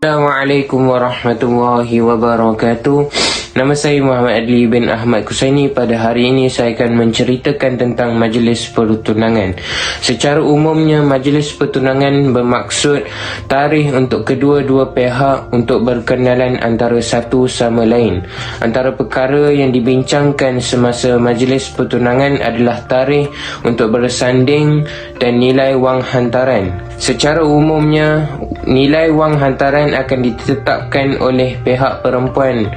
Assalamualaikum warahmatullahi wabarakatuh. Nama saya Muhammad Adli bin Ahmad Kusaini. Pada hari ini saya akan menceritakan tentang majlis pertunangan. Secara umumnya, majlis pertunangan bermaksud tarikh untuk kedua-dua pihak untuk berkenalan antara satu sama lain. Antara perkara yang dibincangkan semasa majlis pertunangan adalah tarikh untuk bersanding dan nilai wang hantaran. Secara umumnya, nilai wang hantaran akan ditetapkan oleh pihak perempuan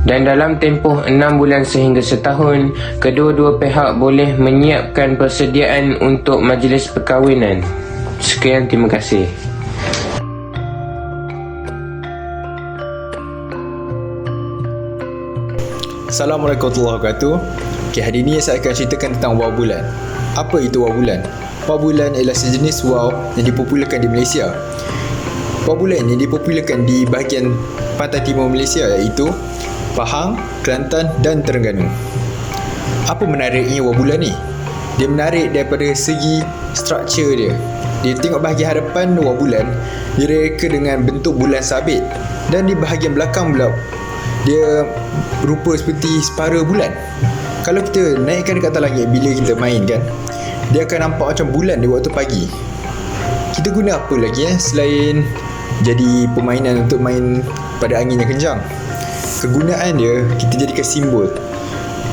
dan dalam tempoh 6 bulan sehingga setahun, kedua-dua pihak boleh menyiapkan persediaan untuk majlis perkahwinan. Sekian, terima kasih. Assalamualaikum warahmatullahi wabarakatuh. Hari ini saya akan ceritakan tentang waw bulan. Apa itu waw bulan? Waw bulan ialah sejenis waw yang dipopularkan di Malaysia. Waw bulan yang dipopularkan di bahagian pantai timur Malaysia iaitu Pahang, Kelantan dan Terengganu. Apa menariknya waw bulan ni? Dia menarik daripada segi struktur dia. Dia tengok bahagian hadapan waw bulan, dia reka dengan bentuk bulan sabit, dan di bahagian belakang pula dia rupa seperti separa bulan. Kalau kita naikkan dekat atas langit bila kita main kan, dia akan nampak macam bulan di waktu pagi. Kita guna apa lagi selain jadi permainan untuk main pada angin yang kencang? Kegunaan dia, kita jadikan simbol.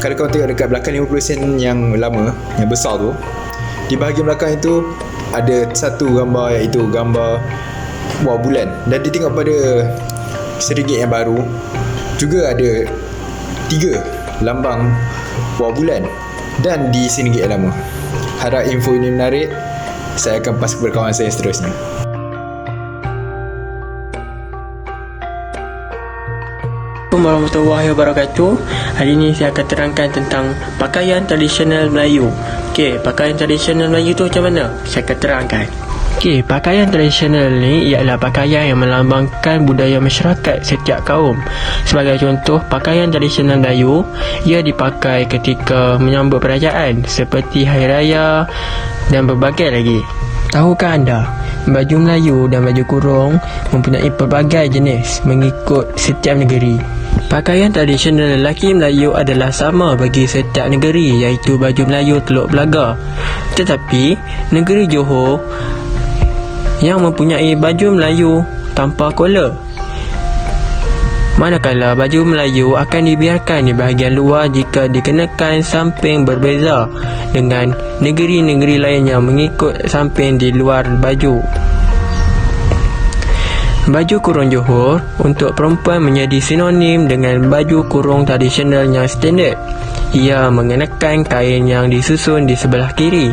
Kalau kau tengok dekat belakang 50% yang lama, yang besar tu, di bahagian belakang itu ada satu gambar, iaitu gambar waw bulan. Dan dia tengok pada RM1 yang baru juga ada 3 lambang waw bulan, dan di RM1 yang lama. Harap info ini menarik. Saya akan pas kepada kawan saya seterusnya. Assalamualaikum warahmatullahi wabarakatuh. Hari ini saya akan terangkan tentang pakaian tradisional Melayu. Pakaian tradisional Melayu tu macam mana? Saya akan terangkan. Pakaian tradisional ni ialah pakaian yang melambangkan budaya masyarakat setiap kaum. Sebagai contoh, pakaian tradisional Melayu ia dipakai ketika menyambut perayaan seperti Hari Raya dan berbagai lagi. Tahukah anda, baju Melayu dan baju kurung mempunyai pelbagai jenis mengikut setiap negeri. Pakaian tradisional lelaki Melayu adalah sama bagi setiap negeri, iaitu baju Melayu Teluk Belaga. Tetapi negeri Johor yang mempunyai baju Melayu tanpa kolor, manakala baju Melayu akan dibiarkan di bahagian luar jika dikenakan samping berbeza dengan negeri-negeri lain yang mengikut samping di luar baju. Baju kurung Johor untuk perempuan menjadi sinonim dengan baju kurung tradisional yang standard. Ia mengenakan kain yang disusun di sebelah kiri.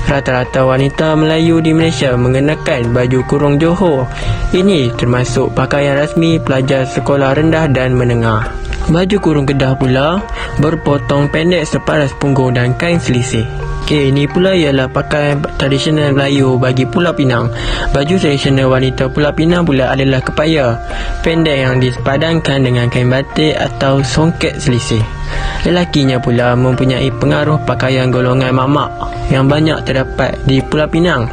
Rata-rata wanita Melayu di Malaysia mengenakan baju kurung Johor. Ini termasuk pakaian rasmi pelajar sekolah rendah dan menengah. Baju kurung Kedah pula berpotong pendek separas punggung dan kain selisih. Ini pula ialah pakaian tradisional Melayu bagi Pulau Pinang. Baju tradisional wanita Pulau Pinang pula adalah kepaya pendek yang dipadankan dengan kain batik atau songket selisih. Lelakinya pula mempunyai pengaruh pakaian golongan mamak yang banyak terdapat di Pulau Pinang.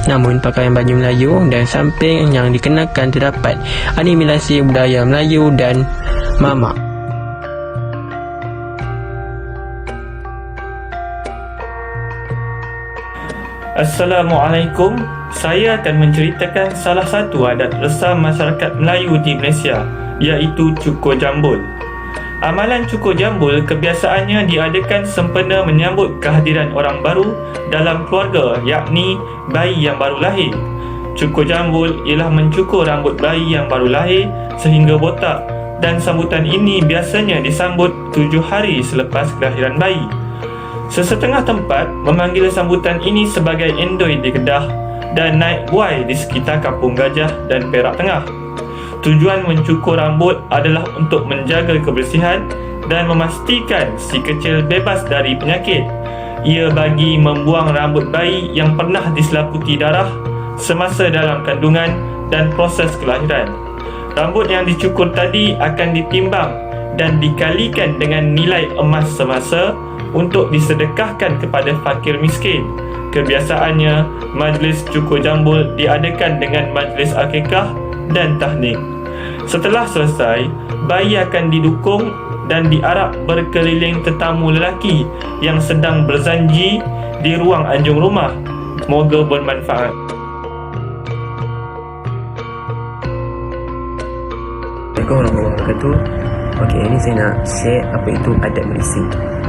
Namun pakaian baju Melayu dan samping yang dikenakan terdapat animasi budaya Melayu dan mamak. Assalamualaikum. Saya akan menceritakan salah satu adat resam masyarakat Melayu di Malaysia, iaitu Cukur Jambul. Amalan Cukur Jambul kebiasaannya diadakan sempena menyambut kehadiran orang baru dalam keluarga, yakni bayi yang baru lahir. Cukur Jambul ialah mencukur rambut bayi yang baru lahir sehingga botak, dan sambutan ini biasanya disambut 7 hari selepas kelahiran bayi. Sesetengah tempat memanggil sambutan ini sebagai endoi di Kedah dan naik buai di sekitar Kampung Gajah dan Perak Tengah. Tujuan mencukur rambut adalah untuk menjaga kebersihan dan memastikan si kecil bebas dari penyakit. Ia bagi membuang rambut bayi yang pernah diselaputi darah semasa dalam kandungan dan proses kelahiran. Rambut yang dicukur tadi akan ditimbang dan dikalikan dengan nilai emas semasa untuk disedekahkan kepada fakir miskin. Kebiasaannya, majlis cukur jambul diadakan dengan majlis akikah dan tahnik. Setelah selesai, bayi akan didukung dan diarak berkeliling tetamu lelaki yang sedang berzanji di ruang anjung rumah. Moga bermanfaat. Assalamualaikum warahmatullahi wabarakatuh. Okey, ini saya nak share apa itu adat merisik.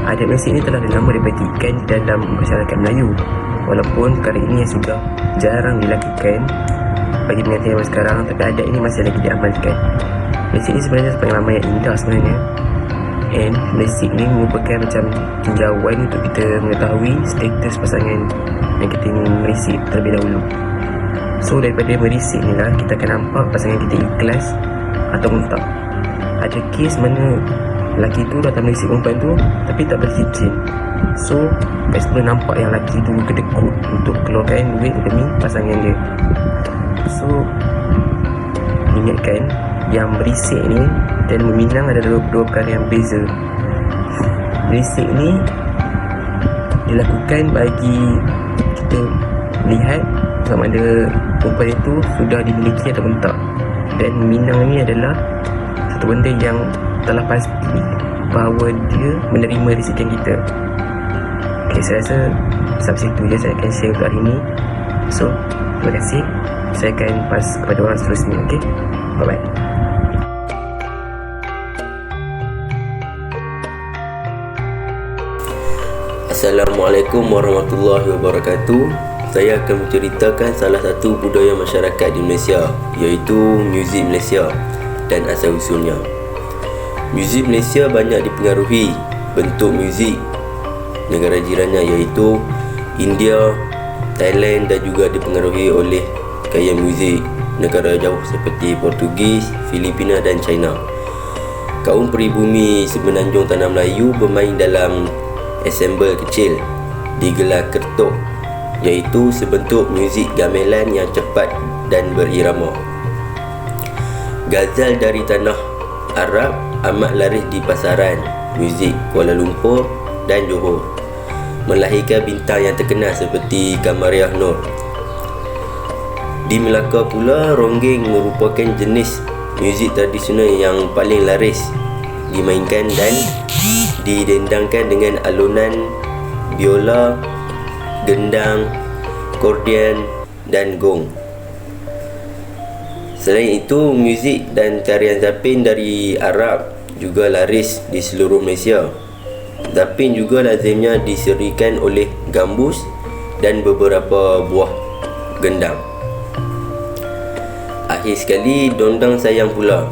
Adat merisik ini telah lama dipraktikkan dalam masyarakat Melayu, walaupun perkara ini sudah jarang dilakukan bagi pengantin zaman sekarang, tapi adat ini masih lagi diamalkan. Merisik ini sebenarnya pengalaman yang indah sebenarnya. And merisik ni merupakan macam tinjauan untuk kita mengetahui status pasangan yang kita ingin merisik terlebih dahulu. So daripada merisik ni lah kita akan nampak pasangan kita ikhlas ataupun tak. Ada kes mana lelaki tu datang merisik perempuan tu tapi tak beri cincin. So customer nampak yang lelaki tu kedekut untuk keluarkan duit demi pasangan dia. So ingatkan yang merisik ni dan meminang adalah dua perkara yang berbeza. Merisik ni dilakukan bagi kita melihat sama ada perempuan itu sudah dimiliki atau tak. Dan meminang ni adalah satu benda yang telah pasti bahawa dia menerima risikan kita. Okay, saya rasa sampai situ je saya akan share untuk hari ni. So, terima kasih. Saya akan pass kepada orang seterusnya. Okay, bye bye. Assalamualaikum warahmatullahi wabarakatuh. Saya akan menceritakan salah satu budaya masyarakat di Malaysia, iaitu muzik Malaysia dan asal-usulnya. Muzik Malaysia banyak dipengaruhi bentuk muzik negara jirannya, iaitu India, Thailand, dan juga dipengaruhi oleh gaya muzik negara jauh seperti Portugis, Filipina dan China. Kaum peribumi semenanjung tanah Melayu bermain dalam ensemble kecil digelar kertok, iaitu sebentuk muzik gamelan yang cepat dan berirama. Ghazal dari tanah Arab amat laris di pasaran muzik Kuala Lumpur dan Johor, melahirkan bintang yang terkenal seperti Kamariah Noor. Di Melaka pula, ronggeng merupakan jenis muzik tradisional yang paling laris dimainkan dan didendangkan dengan alunan biola, gendang, kordian dan gong. Selain itu, muzik dan tarian zapin dari Arab juga laris di seluruh Malaysia. Zapin juga lazimnya diserikan oleh gambus dan beberapa buah gendang. Akhir sekali, dondang sayang pula,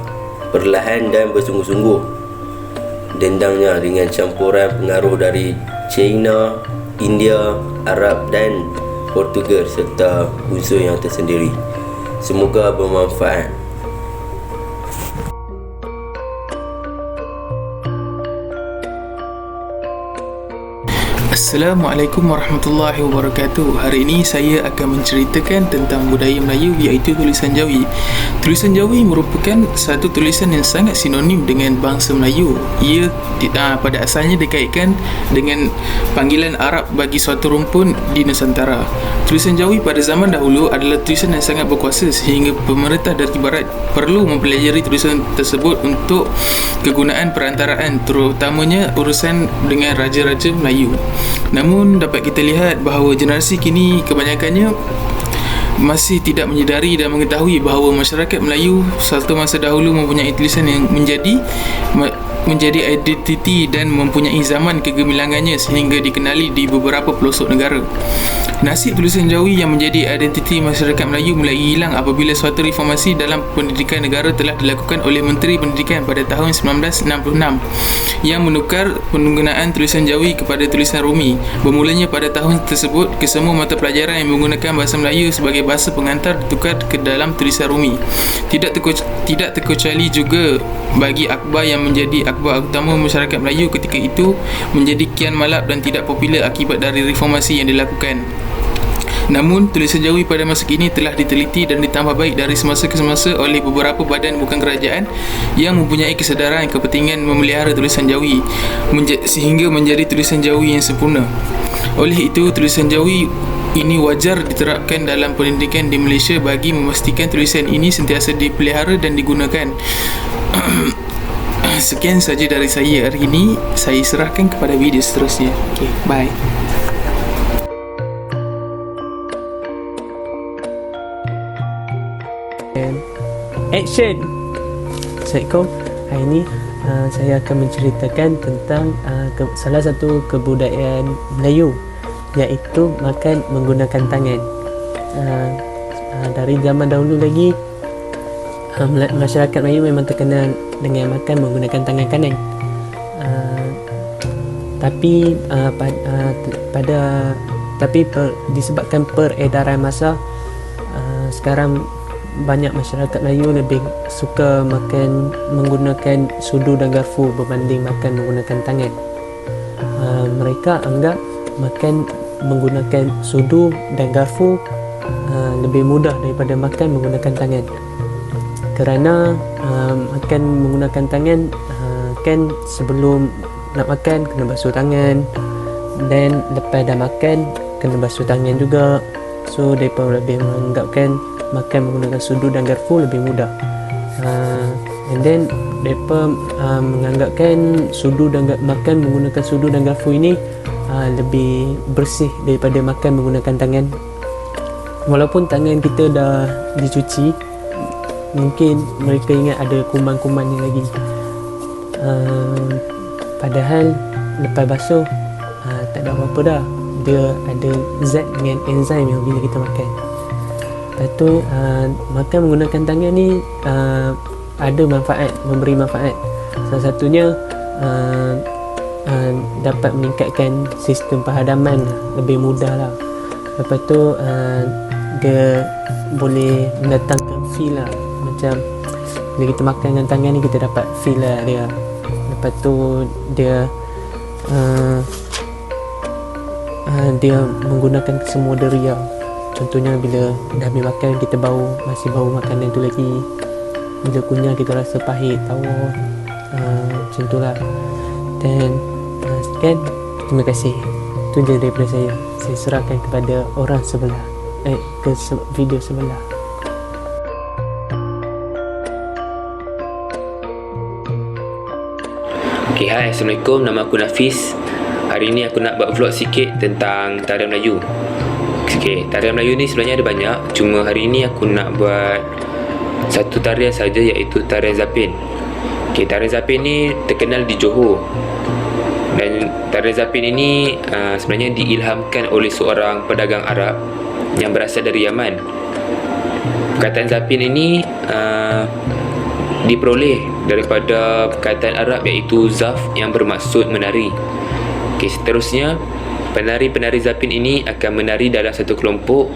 perlahan dan bersungguh-sungguh. Dendangnya dengan campuran pengaruh dari China, India, Arab dan Portugal serta unsur yang tersendiri. Semoga bermanfaat. Assalamualaikum warahmatullahi wabarakatuh. Hari ini saya akan menceritakan tentang budaya Melayu, iaitu tulisan Jawi. Tulisan Jawi merupakan satu tulisan yang sangat sinonim dengan bangsa Melayu. Ia pada asalnya dikaitkan dengan panggilan Arab bagi suatu rumpun di Nusantara. Tulisan Jawi pada zaman dahulu adalah tulisan yang sangat berkuasa sehingga pemerintah dari barat perlu mempelajari tulisan tersebut untuk kegunaan perantaraan, terutamanya urusan dengan raja-raja Melayu. Namun dapat kita lihat bahawa generasi kini kebanyakannya masih tidak menyedari dan mengetahui bahawa masyarakat Melayu suatu masa dahulu mempunyai tulisan yang menjadi identiti dan mempunyai zaman kegemilangannya sehingga dikenali di beberapa pelosok negara. Nasib tulisan Jawi yang menjadi identiti masyarakat Melayu mulai hilang apabila suatu reformasi dalam pendidikan negara telah dilakukan oleh Menteri Pendidikan pada tahun 1966 yang menukar penggunaan tulisan Jawi kepada tulisan Rumi. Bermulanya pada tahun tersebut, kesemua mata pelajaran yang menggunakan bahasa Melayu sebagai bahasa pengantar ditukar ke dalam tulisan Rumi. Tidak terkecuali juga bagi akhbar yang menjadi akhbar utama masyarakat Melayu ketika itu menjadi kian malap dan tidak popular akibat dari reformasi yang dilakukan. Namun, tulisan Jawi pada masa kini telah diteliti dan ditambah baik dari semasa ke semasa oleh beberapa badan bukan kerajaan yang mempunyai kesedaran kepentingan memelihara tulisan Jawi sehingga menjadi tulisan Jawi yang sempurna. Oleh itu, tulisan Jawi Ini wajar diterapkan dalam pendidikan di Malaysia bagi memastikan tulisan ini sentiasa dipelihara dan digunakan. Sekian saja dari saya hari ini. Saya serahkan kepada video seterusnya. Okay, bye. Action. Assalamualaikum. Hari ini saya akan menceritakan tentang salah satu kebudayaan Melayu, iaitu makan menggunakan tangan. Dari zaman dahulu lagi, masyarakat Melayu memang terkenal dengan makan menggunakan tangan kanan. Disebabkan peredaran masa, sekarang banyak masyarakat Melayu lebih suka makan menggunakan sudu dan garpu berbanding makan menggunakan tangan. Mereka anggap makan menggunakan sudu dan garpu lebih mudah daripada makan menggunakan tangan, kerana makan menggunakan tangan kan sebelum nak makan kena basuh tangan, dan lepas dah makan kena basuh tangan juga. So mereka lebih menganggapkan makan menggunakan sudu dan garpu lebih mudah. And then mereka menganggapkan makan menggunakan sudu dan garpu ini lebih bersih daripada makan menggunakan tangan. Walaupun tangan kita dah dicuci, mungkin mereka ingat ada kuman-kumannya lagi. Padahal lepas basuh tak ada apa-apa dah. Dia ada zat dengan enzim yang bila kita makan. Lepas tu makan menggunakan tangan ni ada manfaat, memberi manfaat. Salah satunya dapat meningkatkan sistem penghadaman, lebih mudah lah. Lepas tu dia boleh mendatangkan feel lah, macam bila kita makan dengan tangan ni kita dapat feel lah dia. Lepas tu dia menggunakan semua deria. Contohnya bila dah habis makan kita masih bau makanan tu lagi, bila kunyah kita rasa pahit, tawar, macam tu lah. Dan sekian, terima kasih. Itu je daripada saya. Saya serahkan kepada orang sebelah, video sebelah. Okay, hai, Assalamualaikum. Nama aku Nafis. Hari ni aku nak buat vlog sikit tentang tarian Melayu. Okay, tarian Melayu ni sebenarnya ada banyak, cuma hari ni aku nak buat satu tarian saja, iaitu tarian Zapin. Okay, tarian Zapin ni terkenal di Johor. Dan tarian Zapin ini sebenarnya diilhamkan oleh seorang pedagang Arab yang berasal dari Yaman. Perkataan Zapin ini diperoleh daripada perkataan Arab iaitu zaf yang bermaksud menari. Okay, seterusnya penari-penari Zapin ini akan menari dalam satu kelompok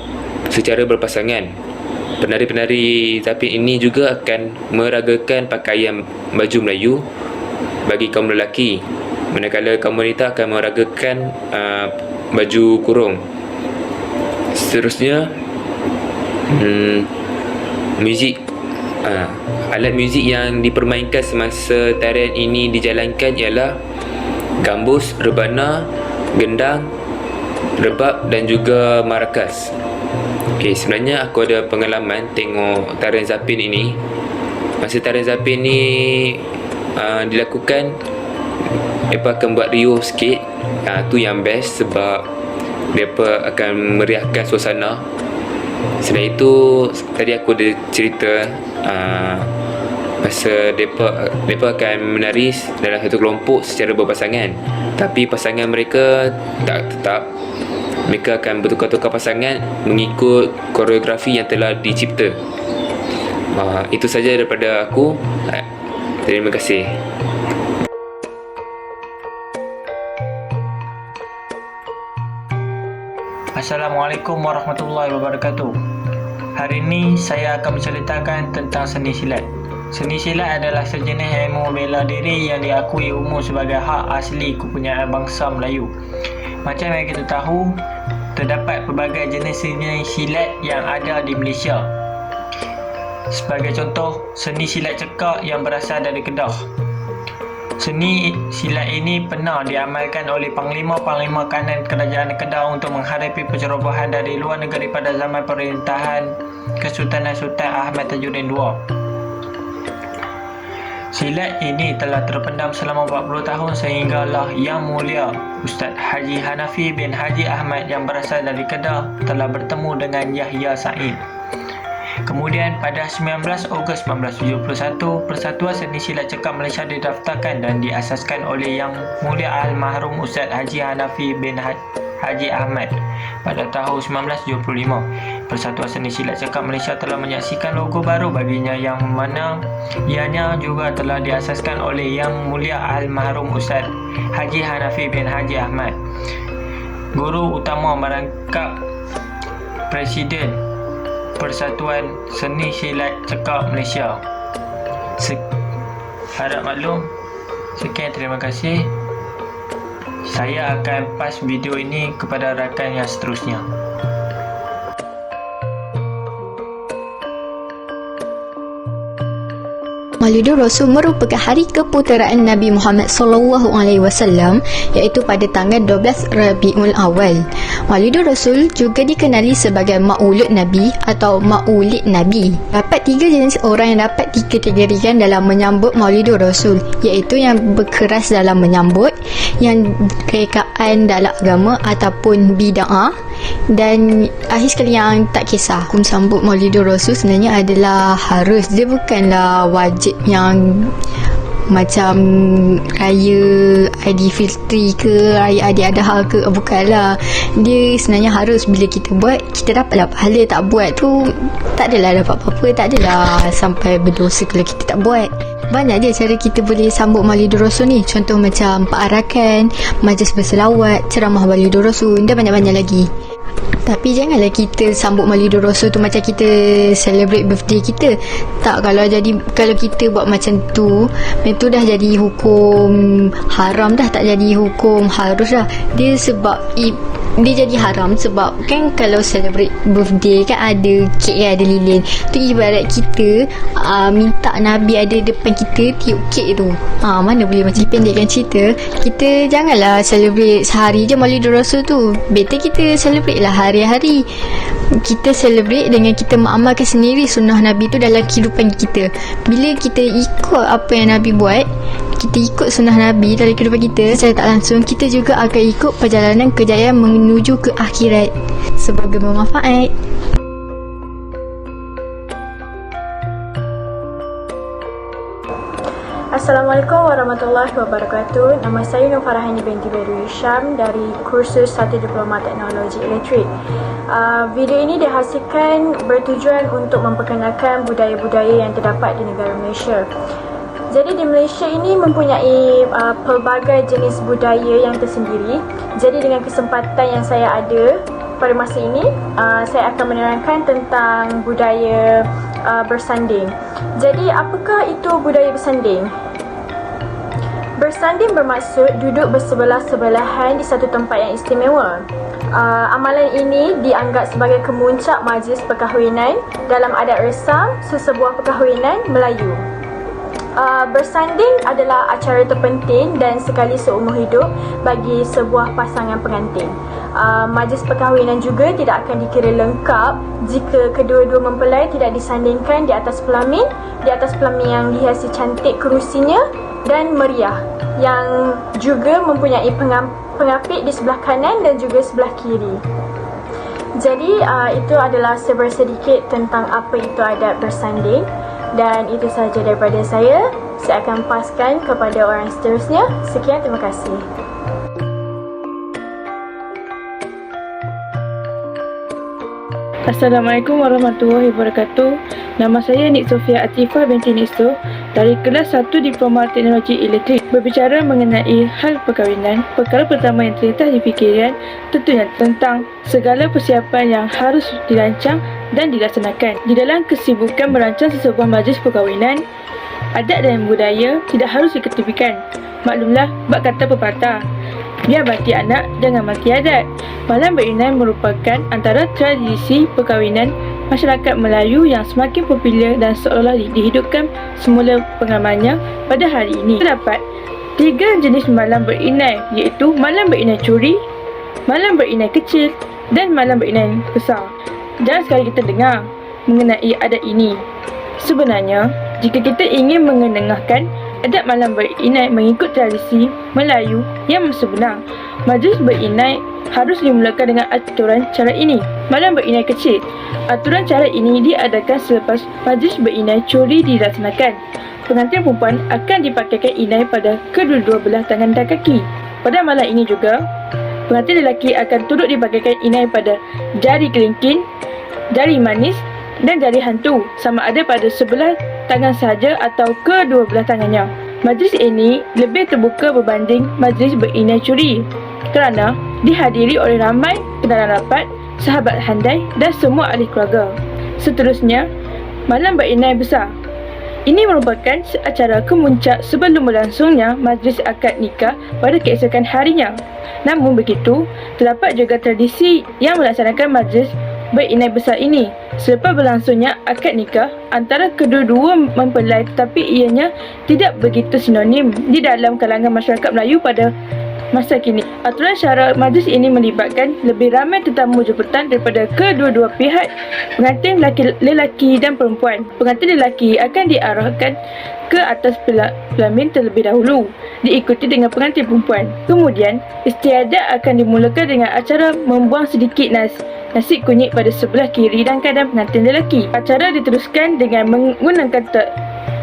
secara berpasangan. Penari-penari Zapin ini juga akan meragakan pakaian baju Melayu bagi kaum lelaki, manakala kaum wanita akan meragakan baju kurung. Seterusnya muzik. Alat muzik yang dipermainkan semasa tarian ini dijalankan ialah gambus, rebana, gendang, rebab dan juga marakas. Okay, sebenarnya aku ada pengalaman tengok tarian Zapin ini. Masa tarian Zapin ni dilakukan, mereka akan buat riuh sikit. Tu yang best sebab mereka akan meriahkan suasana. Selain itu, tadi aku ada cerita masa mereka akan menari dalam satu kelompok secara berpasangan, tapi pasangan mereka tak tetap. Mereka akan bertukar-tukar pasangan mengikut koreografi yang telah dicipta. Itu saja daripada aku. Terima kasih. Assalamualaikum warahmatullahi wabarakatuh. Hari ini saya akan menceritakan tentang seni silat. Seni silat adalah sejenis ilmu bela diri yang diakui umum sebagai hak asli kepunyaan bangsa Melayu. Macam yang kita tahu, terdapat pelbagai jenis seni silat yang ada di Malaysia. Sebagai contoh, seni silat cekak yang berasal dari Kedah. Seni silat ini pernah diamalkan oleh panglima-panglima kanan kerajaan Kedah untuk menghadapi pencerobohan dari luar negeri pada zaman pemerintahan Kesultanan Sultan Ahmad Tajuddin II. Silat ini telah terpendam selama 40 tahun sehinggalah Yang Mulia Ustaz Haji Hanafi bin Haji Ahmad yang berasal dari Kedah telah bertemu dengan Yahya Said. Kemudian pada 19 Ogos 1971, Persatuan Seni Silat Cekap Malaysia didaftarkan dan diasaskan oleh Yang Mulia Almarhum Ustaz Haji Hanafi bin Haji Ahmad pada tahun 1975. Persatuan Seni Silat Cekap Malaysia telah menyaksikan logo baru baginya yang mana ianya juga telah diasaskan oleh Yang Mulia Almarhum Ustaz Haji Hanafi bin Haji Ahmad, Guru Utama Merangkap Presiden Persatuan Seni Silat Cekap Malaysia. Harap maklum. Sekian, terima kasih. Saya akan pass video ini kepada rakan yang seterusnya. Maulidur Rasul merupakan hari keputeraan Nabi Muhammad SAW, iaitu pada tanggal 12 Rabiul Awal. Maulidur Rasul juga dikenali sebagai Maulud Nabi atau Maulid Nabi. Dapat 3 jenis orang yang dapat dikategorikan dalam menyambut Maulidur Rasul, iaitu yang berkeras dalam menyambut, yang rekaan dalam agama ataupun bid'ah, dan akhir sekali yang tak kisah. Hukum sambut Maulidur Rasul sebenarnya adalah harus, dia bukanlah wajib yang macam raya Aidilfitri ke raya Aidil-Adha ke, bukanlah. Dia sebenarnya harus, bila kita buat kita dapatlah pahala, tak buat tu tak adalah dapat apa-apa, tak adalah sampai berdosa kalau kita tak buat. Banyak je cara kita boleh sambut Maulidur Rasul ni. Contoh macam perarakan, majlis berselawat, ceramah Maulidur Rasul, dan banyak-banyak lagi. Tapi janganlah kita sambut Maulidur Rasul tu macam kita celebrate birthday kita. Tak, kalau kita buat macam tu, itu dah jadi hukum haram dah, tak jadi hukum harus dah. Dia jadi haram sebab kan kalau celebrate birthday kan ada kek, ada lilin. Tu ibarat kita minta Nabi ada depan kita tiup kek tu. Mana boleh. Macam pendekkan cerita, kita janganlah celebrate sehari je Maulidur Rasul tu. Better kita celebrate lah hari-hari. Kita celebrate dengan kita mengamalkan sendiri sunnah Nabi tu dalam kehidupan kita. Bila kita ikut apa yang Nabi buat, kita ikut sunnah Nabi dalam kehidupan kita, secara tak langsung kita juga akan ikut perjalanan kejayaan menuju ke akhirat. Semoga bermanfaat. Assalamualaikum warahmatullahi wabarakatuh. Nama saya Nur Farahani binti Beru Hisham dari kursus 1 Diploma Teknologi Elektrik. Video ini dihasilkan bertujuan untuk memperkenalkan budaya-budaya yang terdapat di negara Malaysia. Jadi di Malaysia ini mempunyai pelbagai jenis budaya yang tersendiri. Jadi dengan kesempatan yang saya ada pada masa ini, saya akan menerangkan tentang budaya bersanding. Jadi apakah itu budaya bersanding? Bersanding bermaksud duduk bersebelah-sebelahan di satu tempat yang istimewa. Amalan ini dianggap sebagai kemuncak majlis perkahwinan dalam adat resam sesebuah perkahwinan Melayu. Bersanding adalah acara terpenting dan sekali seumur hidup bagi sebuah pasangan pengantin. Majlis perkahwinan juga tidak akan dikira lengkap jika kedua-dua mempelai tidak disandingkan di atas pelamin yang dihiasi cantik kerusinya dan meriah, yang juga mempunyai pengapit di sebelah kanan dan juga sebelah kiri. Jadi itu adalah sedikit tentang apa itu adat bersanding. Dan itu sahaja daripada saya. Saya akan paskan kepada orang seterusnya. Sekian, terima kasih. Assalamualaikum warahmatullahi wabarakatuh. Nama saya Nik Sofia Atifah binti Nisto dari kelas 1 Diploma Teknologi Elektrik. Berbicara mengenai hal perkahwinan, perkara pertama yang terlintas di fikiran tentunya tentang segala persiapan yang harus dirancang dan dilaksanakan. Di dalam kesibukan merancang sesebuah majlis perkahwinan, adat dan budaya tidak harus diketepikan. Maklumlah, bab kata pepatah, biar mati anak, jangan mati adat. Malam berinan merupakan antara tradisi perkahwinan masyarakat Melayu yang semakin popular dan seolah dihidupkan semula pengalamannya pada hari ini. Terdapat 3 jenis malam berinai, iaitu malam berinai curi, malam berinai kecil dan malam berinai besar. Jangan sekali kita dengar mengenai adat ini. Sebenarnya, jika kita ingin mengenengahkan adat malam berinai mengikut tradisi Melayu yang sebenar, majlis berinai harus dimulakan dengan aturan cara ini. Malam berinai kecil. Aturan cara ini diadakan selepas majlis berinai curi dilaksanakan. Pengantin perempuan akan dipakaikan inai pada kedua-dua belah tangan dan kaki. Pada malam ini juga, pengantin lelaki akan turut dipakaikan inai pada jari kelingking, jari manis dan jari hantu, sama ada pada sebelah tangan sahaja atau kedua belah tangannya. Majlis ini lebih terbuka berbanding majlis berinai curi kerana dihadiri oleh ramai kenalan rapat, sahabat handai dan semua ahli keluarga. Seterusnya, malam berinai besar. Ini merupakan acara kemuncak sebelum berlangsungnya majlis akad nikah pada keesokan harinya. Namun begitu, terdapat juga tradisi yang melaksanakan majlis berinai besar ini selepas berlangsungnya akad nikah antara kedua-dua mempelai, tetapi ianya tidak begitu sinonim di dalam kalangan masyarakat Melayu pada masa kini. Aturan syarat majlis ini melibatkan lebih ramai tetamu jemputan daripada kedua-dua pihak pengantin lelaki dan perempuan. Pengantin lelaki akan diarahkan ke atas pelamin terlebih dahulu, diikuti dengan pengantin perempuan. Kemudian, istiadat akan dimulakan dengan acara membuang sedikit nasi kunyit pada sebelah kiri dan kanan pengantin lelaki. Acara diteruskan dengan menggunakan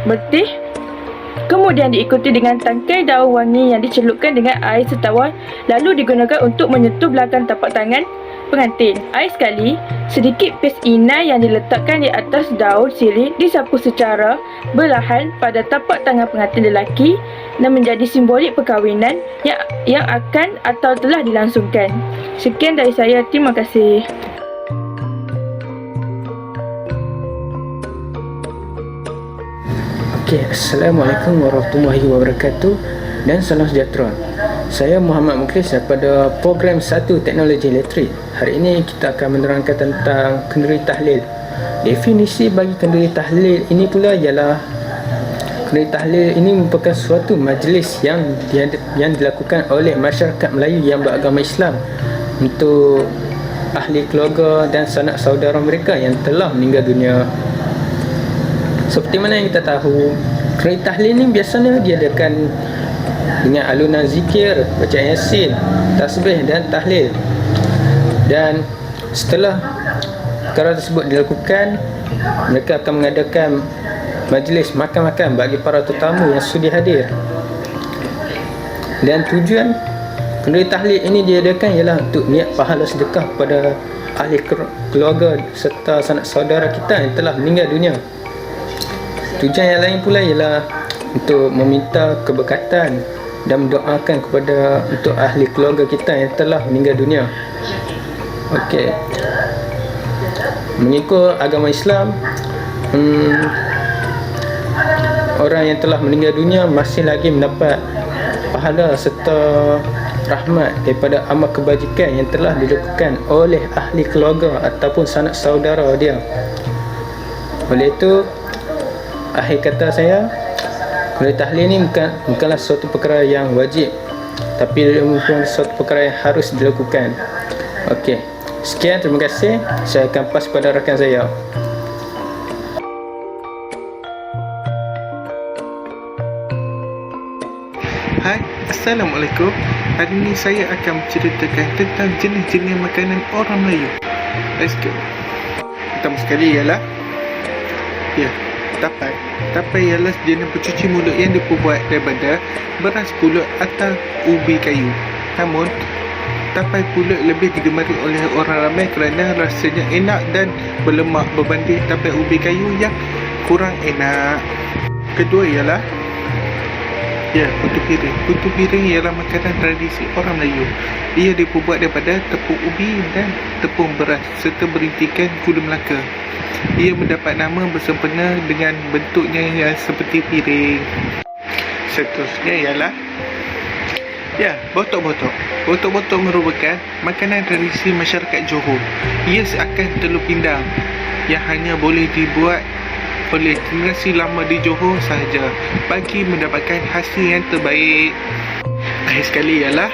bertih, kemudian diikuti dengan tangkai daun wangi yang dicelupkan dengan air setawar, lalu digunakan untuk menyentuh belakang tapak tangan pengantin. Air sekali, sedikit pes inai yang diletakkan di atas daun sirih disapu secara berlahan pada tapak tangan pengantin lelaki dan menjadi simbolik perkahwinan yang akan atau telah dilangsungkan. Sekian dari saya, terima kasih. Okey, Assalamualaikum warahmatullahi wabarakatuh dan salam sejahtera. Saya Muhammad Muklis daripada program 1 Teknologi Elektrik. Hari ini kita akan menerangkan tentang kenduri tahlil. Definisi bagi kenduri tahlil ini pula ialah kenduri tahlil ini merupakan suatu majlis yang dilakukan oleh masyarakat Melayu yang beragama Islam untuk ahli keluarga dan sanak saudara mereka yang telah meninggal dunia. Seperti mana yang kita tahu, kenduri tahlil ini biasanya diadakan dengan alunan zikir, bacaan yasin, tasbih dan tahlil. Dan setelah perkara tersebut dilakukan, mereka akan mengadakan majlis makan-makan bagi para tetamu yang sudi hadir. Dan tujuan kenduri tahlil ini diadakan ialah untuk niat pahala sedekah kepada ahli keluarga serta sanak saudara kita yang telah meninggal dunia. Tujuan yang lain pula ialah untuk meminta keberkatan dan mendoakan untuk ahli keluarga kita yang telah meninggal dunia. Okey. Mengikut agama Islam, orang yang telah meninggal dunia masih lagi mendapat pahala serta rahmat daripada amal kebajikan yang telah dilakukan oleh ahli keluarga ataupun sanak saudara dia. Oleh itu, akhir kata saya, kenduri tahlil ini bukanlah suatu perkara yang wajib, tapi merupakan suatu perkara yang harus dilakukan. Okey, sekian, terima kasih. Saya akan pas pada rakan saya. Hai, Assalamualaikum. Hari ini saya akan menceritakan tentang jenis-jenis makanan orang Melayu. Let's go. Pertama sekali ialah tapai. Tapai ialah jenis pencuci mulut yang dibuat daripada beras pulut atau ubi kayu. Namun, tapai pulut lebih digemari oleh orang ramai kerana rasanya enak dan berlemak berbanding tapai ubi kayu yang kurang enak. Kedua ialah putu piring. Putu piring ialah makanan tradisi orang Melayu. Ia dibuat daripada tepung ubi dan tepung beras serta berintikan gula Melaka. Ia mendapat nama bersempena dengan bentuknya yang seperti piring. Seterusnya ialah botok-botok. Botok-botok merupakan makanan tradisi masyarakat Johor. Ia seakan telur pindang yang hanya boleh dibuat oleh generasi lama di Johor sahaja bagi mendapatkan hasil yang terbaik. Akhir sekali ialah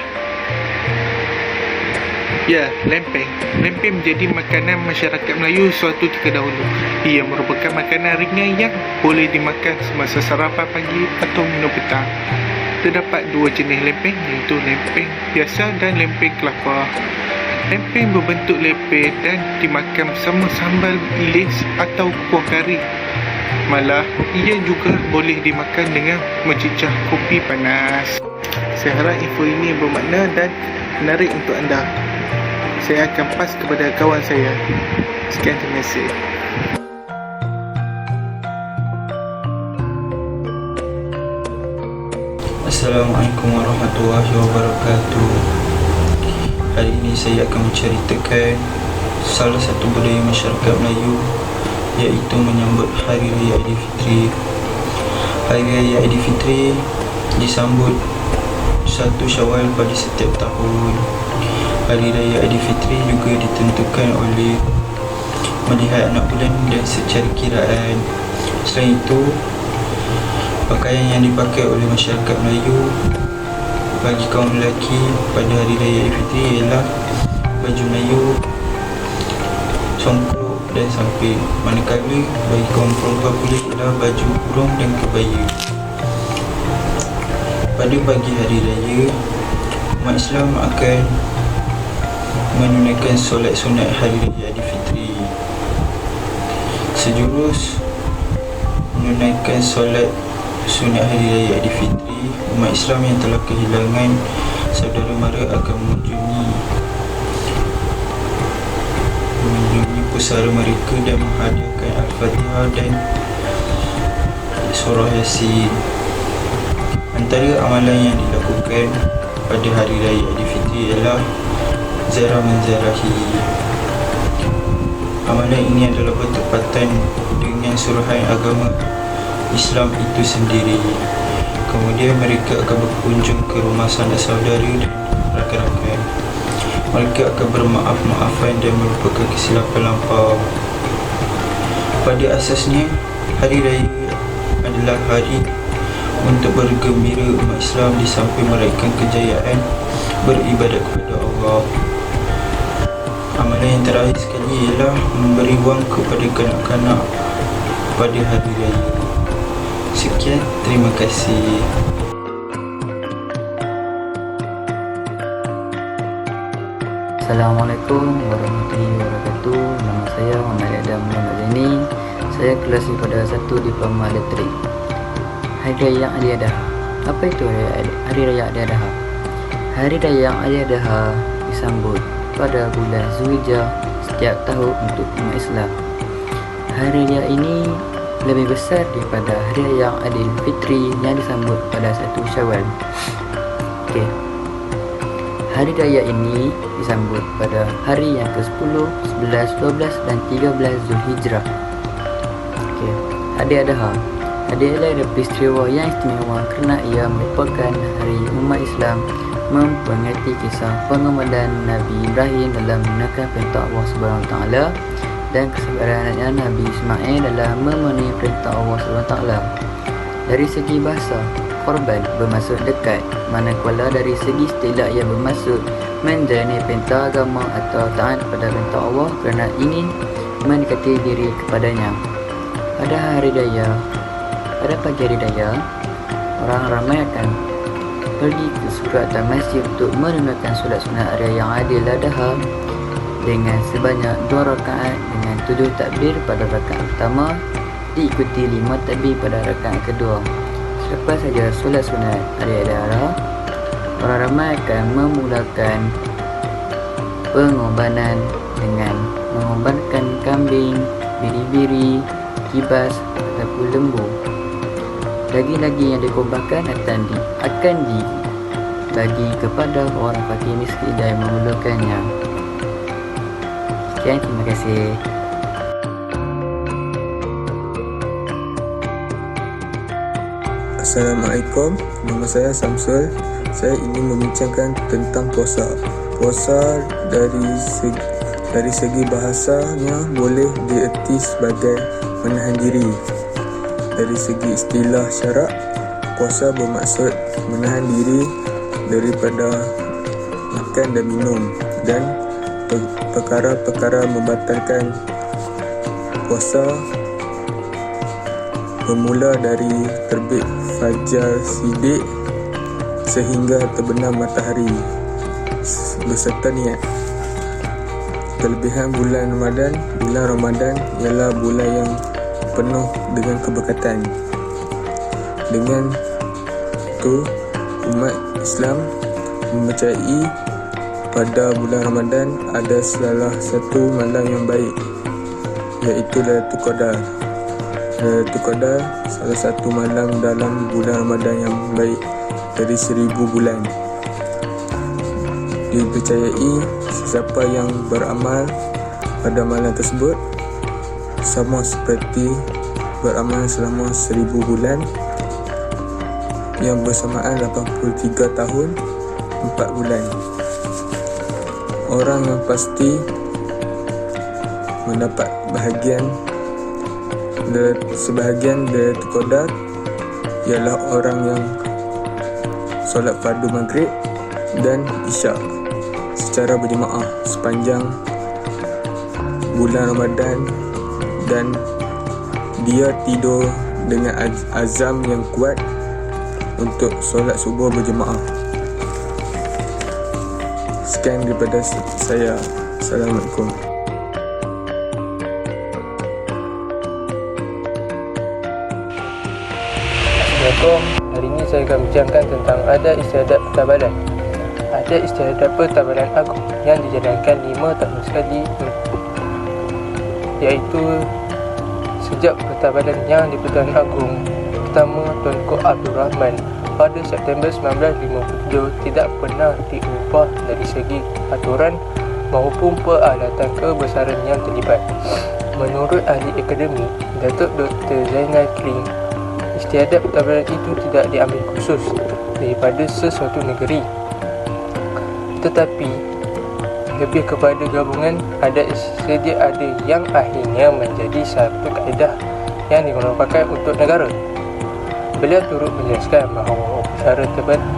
lempeng. Lempeng menjadi makanan masyarakat Melayu suatu ketika dahulu. Ia merupakan makanan ringan yang boleh dimakan semasa sarapan pagi atau minum petang. Terdapat dua jenis lempeng, iaitu lempeng biasa dan lempeng kelapa. Lempeng berbentuk lepet dan dimakan bersama sambal ilis atau kuah kari. Malah, ia juga boleh dimakan dengan mencicah kopi panas. Saya harap info ini bermakna dan menarik untuk anda. Saya akan pas kepada kawan saya. Sekian, terima kasih. Assalamualaikum warahmatullahi wabarakatuh. Hari ini saya akan menceritakan salah satu budaya masyarakat Melayu, iaitu menyambut Hari Raya Aidilfitri. Hari Raya Aidilfitri disambut 1 Syawal pada setiap tahun. Hari Raya Aidilfitri juga ditentukan oleh melihat anak bulan dan secara kiraan. Selain itu, pakaian yang dipakai oleh masyarakat Melayu bagi kaum lelaki pada Hari Raya Aidilfitri ialah baju Melayu, songkok dan samping. Manakala bagi kaum perempuan pula ialah baju kurung dan kebaya. Pada pagi hari raya, umat Islam akan menunaikan solat sunat Hari Raya Aidilfitri. Sejurus menunaikan solat sunat Hari Raya Aidilfitri, umat Islam yang telah kehilangan saudara mara akan mengunjungi pusara mereka dan menghadiahkan Al-Fatihah dan surah Yasin. Antara amalan yang dilakukan pada Hari Raya Aidilfitri ialah ziarah menziarahi. Amalan ini adalah bertepatan dengan suruhan agama Islam itu sendiri. Kemudian mereka akan berkunjung ke rumah sanak saudara dan rakan-rakan. Mereka akan bermaaf-maafan dan melupakan kesilapan lampau. Pada asasnya, Hari Raya adalah hari untuk bergembira umat Islam di samping meraihkan kejayaan beribadat kepada Allah. Amalan yang terakhir sekali ialah memberi wang kepada kanak-kanak pada Hari Raya. Sekian, terima kasih. Assalamualaikum warahmatullahi wabarakatuh. Nama saya Muhammad Adam Muhammad Zaini. Saya kelas daripada 1 Diploma Elektrik. Hari Raya Aidiladha. Apa itu Hari Raya Aidiladha? Hari Raya Aidiladha disambut pada bulan Zulhijjah setiap tahun untuk umat Islam. Hari Raya ini lebih besar daripada Hari Raya Aidilfitri yang disambut pada 1 Syawal. Okey. Hari Raya ini disambut pada hari yang ke-10, 11, 12 dan 13 Zulhijrah. Okey. Aidiladha adalah peristiwa yang istimewa kerana ia merupakan hari umat Islam memperingati kisah pengorbanan Nabi Ibrahim dalam menunaikan perintah Allah Subhanahu Wa Taala dan kesabaran Nabi Ismail dalam memenuhi perintah Allah Subhanahu Wa Taala. Dari segi bahasa, korban bermaksud dekat, manakala dari segi istilah ia bermaksud menjalani perintah agama atau taat pada perintah Allah kerana ingin mendekati diri kepadanya. Pada pagi hari raya, orang ramai akan pergi ke surau atau masjid untuk menunaikan solat sunat Hari Raya Aidiladha dengan sebanyak 2 rakaat dengan 7 takbir pada rakaat pertama, diikuti 5 takbir pada rakaat kedua. Selepas saja solat sunat Hari Raya Aidiladha, orang ramai akan memulakan pengorbanan dengan mengorbankan kambing, biri-biri, kibas ataupun lembu. Daging-daging yang dikorbankan akan dibagi kepada orang fakir miskin dan memerlukannya. Sekian, terima kasih. Assalamualaikum, nama saya Samsul. Saya ingin membincangkan tentang puasa. Puasa dari segi bahasanya boleh dierti sebagai menahan diri. Dari segi istilah syarak, puasa bermaksud menahan diri daripada makan dan minum dan perkara-perkara membatalkan puasa bermula dari terbit fajar sidik sehingga terbenam matahari beserta niat. Kelebihan bulan Ramadan ialah bulan yang penuh dengan keberkatan. Dengan itu, umat Islam mempercayai pada bulan Ramadan ada salah satu malam yang baik, iaitu Lailatul Qadar. Lailatul Qadar salah satu malam dalam bulan Ramadan yang baik dari 1000 bulan. Dipercayai sesiapa yang beramal pada malam tersebut sama seperti beramal selama 1000 bulan yang bersamaan 83 tahun 4 bulan. Orang yang pasti mendapat sebahagian Lailatul Qadar ialah orang yang solat fardu maghrib dan isyak secara berjemaah sepanjang bulan Ramadan, dan dia tidur dengan azam yang kuat untuk solat subuh berjemaah. Sekian daripada saya. Assalamualaikum. Assalamualaikum. Hari ini saya akan bincangkan tentang adat istiadat pertabalan. Adat istiadat pertabalan agung yang dijalankan 5 tahun sekali, iaitu sejak pertabalan yang di-Pertuan Agong pertama Tunku Abdul Rahman pada September 1957 tidak pernah diubah dari segi aturan maupun peralatan kebesaran yang terlibat. Menurut ahli akademik Datuk Dr. Zainal Krim, istiadat pertabalan itu tidak diambil khusus daripada sesuatu negeri, tetapi lebih kepada gabungan adat sedia ada yang akhirnya menjadi satu kaedah yang digunakan untuk negara. Beliau turut menjelaskan bahawa upacara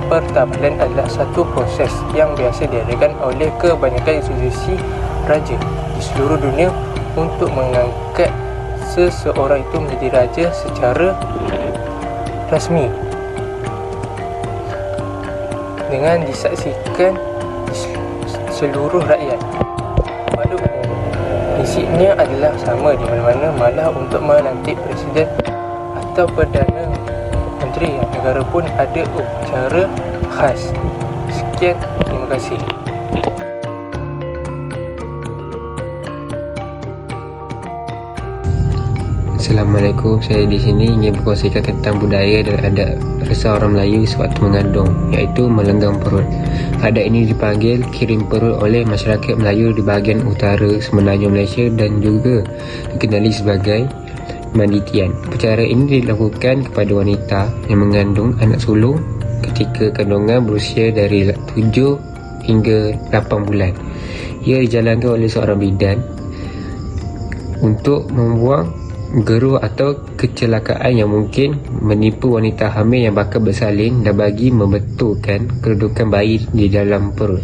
pertabalan adalah satu proses yang biasa diadakan oleh kebanyakan institusi raja di seluruh dunia untuk mengangkat seseorang itu menjadi raja secara rasmi dengan disaksikan seluruh rakyat. Pada umumnya, prinsipnya adalah sama di mana-mana, malah untuk melantik presiden atau perdana menteri negara pun ada upacara khas. Sekian, terima kasih. Assalamualaikum, saya di sini ingin berkongsikan tentang budaya dan adat resah orang Melayu sewaktu mengandung, iaitu melenggang perut. Adat ini dipanggil kirim perut oleh masyarakat Melayu di bahagian utara semenanjung Malaysia dan juga dikenali sebagai manditian. Upacara ini dilakukan kepada wanita yang mengandung anak sulung ketika kandungan berusia dari 7 hingga 8 bulan. Ia dijalankan oleh seorang bidan untuk membuang geruh atau kecelakaan yang mungkin menipu wanita hamil yang bakal bersalin dan bagi membetulkan kedudukan bayi di dalam perut.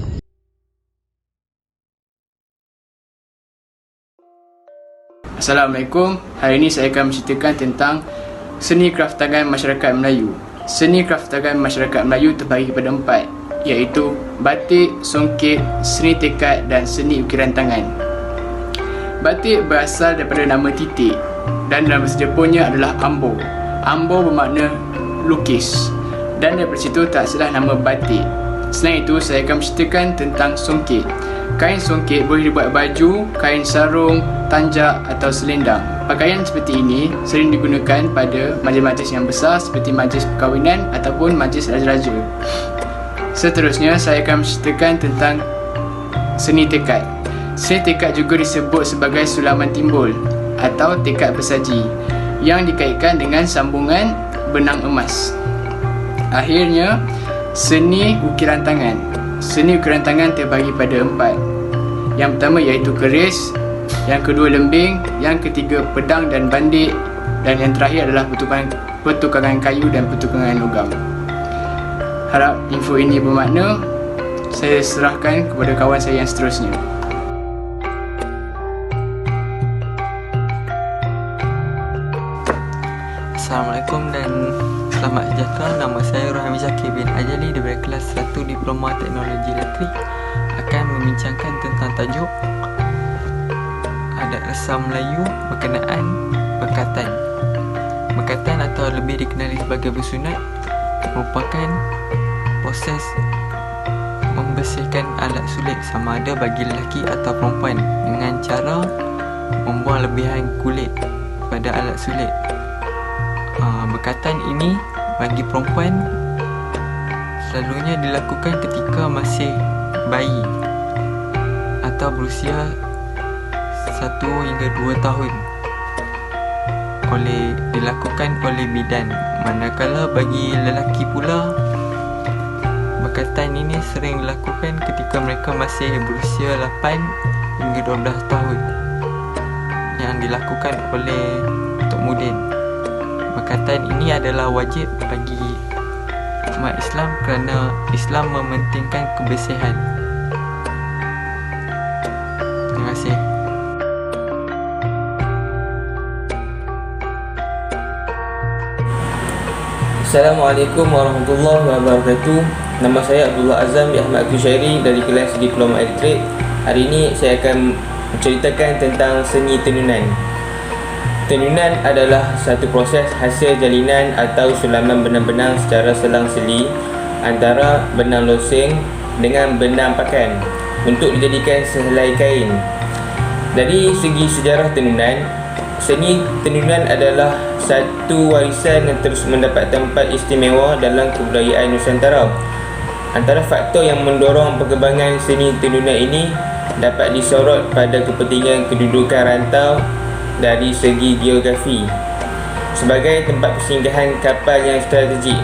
Assalamualaikum. Hari ini saya akan menceritakan tentang seni kraftangan masyarakat Melayu. Seni kraftangan masyarakat Melayu terbagi pada 4, iaitu batik, songket, seni tekad dan seni ukiran tangan. Batik berasal daripada nama titik dan dalam bahasa Jepunnya adalah ambo. Ambo bermakna lukis dan daripada situ terhasillah nama batik. Selain itu, saya akan menceritakan tentang songket. Kain songket boleh dibuat baju, kain sarung, tanjak atau selendang. Pakaian seperti ini sering digunakan pada majlis-majlis yang besar seperti majlis perkahwinan ataupun majlis raja-raja. Seterusnya, saya akan menceritakan tentang seni tekad. Seni tekad juga disebut sebagai sulaman timbul atau tekad bersaji yang dikaitkan dengan sambungan benang emas. Akhirnya, seni ukiran tangan. Seni ukiran tangan terbagi pada 4. Yang pertama iaitu keris, yang kedua lembing, yang ketiga pedang dan bandik, dan yang terakhir adalah pertukangan kayu dan pertukangan logam. Harap info ini bermakna. Saya serahkan kepada kawan saya yang seterusnya. Assalamualaikum dan selamat sejahtera. Nama saya Rohami Zakir bin Ajali daripada kelas 1 Diploma Teknologi Elektrik, akan membincangkan tentang tajuk Adat Resam Melayu berkenaan bekatan. Bekatan atau lebih dikenali sebagai bersunat merupakan proses membersihkan alat sulit sama ada bagi lelaki atau perempuan dengan cara membuang lebihan kulit pada alat sulit. Bekatan ini bagi perempuan selalunya dilakukan ketika masih bayi atau berusia 1 hingga 2 tahun dilakukan oleh bidan. Manakala bagi lelaki pula, bekatan ini sering dilakukan ketika mereka masih berusia 8 hingga 12 tahun yang dilakukan oleh Tok Mudin. Bekatan ini adalah wajib bagi umat Islam kerana Islam mementingkan kebersihan. Terima kasih. Assalamualaikum warahmatullahi wabarakatuh. Nama saya Abdullah Azam bin Ahmad Kushairi dari kelas Diploma Elektrik. Hari ini saya akan menceritakan tentang seni tenunan. Tenunan adalah satu proses hasil jalinan atau sulaman benang-benang secara selang-seli antara benang losing dengan benang pakan untuk dijadikan sehelai kain. Dari segi sejarah tenunan, seni tenunan adalah satu warisan yang terus mendapat tempat istimewa dalam kebudayaan Nusantara. Antara faktor yang mendorong perkembangan seni tenunan ini dapat disorot pada kepentingan kedudukan rantau dari segi geografi sebagai tempat persinggahan kapal yang strategik.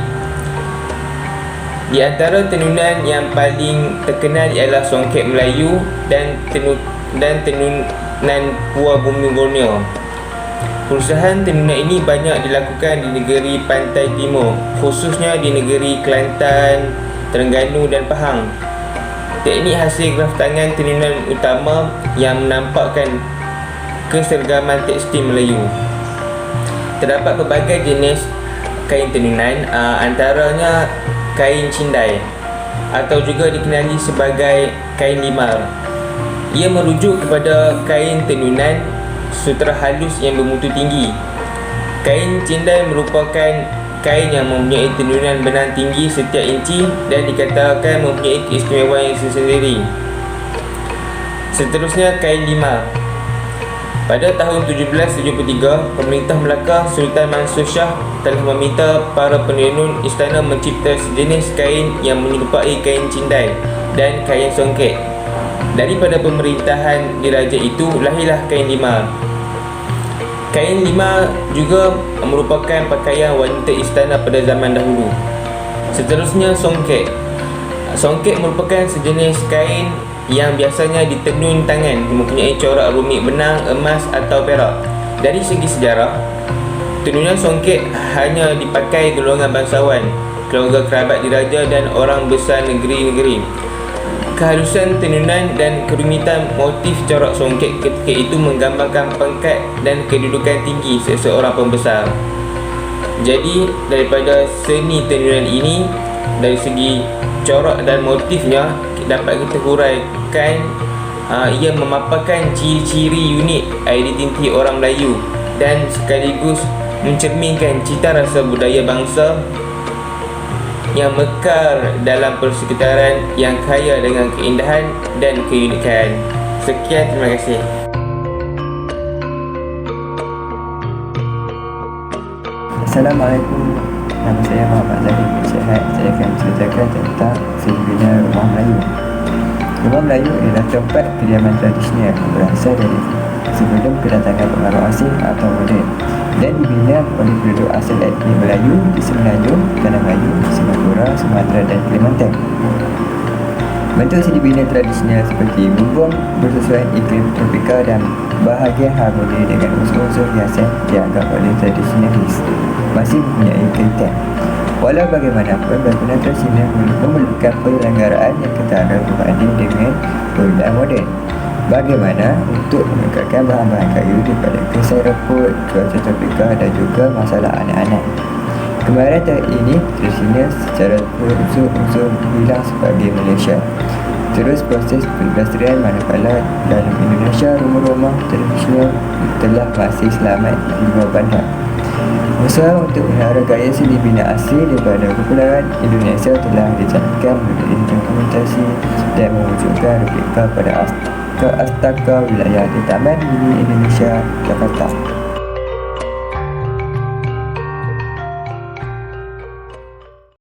Di antara tenunan yang paling terkenal ialah songket Melayu dan tenunan Puah Bumi Borneo. Perusahaan tenunan ini banyak dilakukan di negeri pantai timur, khususnya di negeri Kelantan, Terengganu dan Pahang. Teknik hasil graf tangan tenunan utama yang menampakkan keseragaman tekstil Melayu. Terdapat pelbagai jenis kain tenunan, antaranya kain cindai atau juga dikenali sebagai kain limar. Ia merujuk kepada kain tenunan sutera halus yang bermutu tinggi. Kain cindai merupakan kain yang mempunyai tenunan benang tinggi setiap inci dan dikatakan mempunyai keistimewaan yang tersendiri. Seterusnya, kain limar. Pada tahun 1773, pemerintah Melaka Sultan Mansur Shah telah meminta para penenun istana mencipta sejenis kain yang menyerupai kain cindai dan kain songket. Daripada pemerintahan diraja itu lahirlah kain limar. Kain limar juga merupakan pakaian wanita istana pada zaman dahulu. Seterusnya, songket. Songket merupakan sejenis kain yang biasanya ditenun tangan, mempunyai corak rumit benang, emas atau perak. Dari segi sejarah, tenunan songket hanya dipakai golongan bangsawan, keluarga kerabat diraja dan orang besar negeri-negeri. Kehalusan tenunan dan kerumitan motif corak songket ketika itu menggambarkan pangkat dan kedudukan tinggi seseorang pembesar. Jadi, daripada seni tenunan ini, dari segi corak dan motifnya dapat kita huraikan ia memaparkan ciri-ciri unik identiti orang Melayu dan sekaligus mencerminkan cita rasa budaya bangsa yang mekar dalam persekitaran yang kaya dengan keindahan dan keunikan. Sekian, terima kasih. Assalamualaikum. Nama saya Muhammad Zahid bin Syahad. Saya akan menceritakan tentang fenomena Rumah Melayu. Rumah Melayu adalah tempat kediaman tradisional berasal dari sebelum kedatangan pengaruh asing atau moden dan dibina oleh penduduk asal etnik Melayu di Semenanjung, Tanah Melayu, Singapura, Sumatera dan Kalimantan. Bentuk seni bina tradisional seperti bumbung bersesuaian iklim tropika dan bahagian harmoni dengan unsur-unsur hiasan dianggap oleh tradisionalis masih mempunyai kaitan. Walau bagaimanapun, bangunan tradisional memerlukan penyelenggaraan yang ketara berbanding dengan penggunaan moden. Bagaimana untuk mengekatkan bahan-bahan kayu daripada kesai reput, cuaca tropika dan juga masalah anak-anak. Kemahiran tahun ini tradisional secara berunsur-unsur hilang sebagai Malaysia. Terus proses pelestarian manakala dalam Indonesia rumah-rumah tradisional telah masih selamat di luar bandar. Usaha untuk melihara gaya seni bina asli daripada Kepulauan Indonesia telah dijalankan melalui dokumentasi dan mewujudkan replika pada Astaka Wilayah di Taman Mini Indonesia, Jakarta.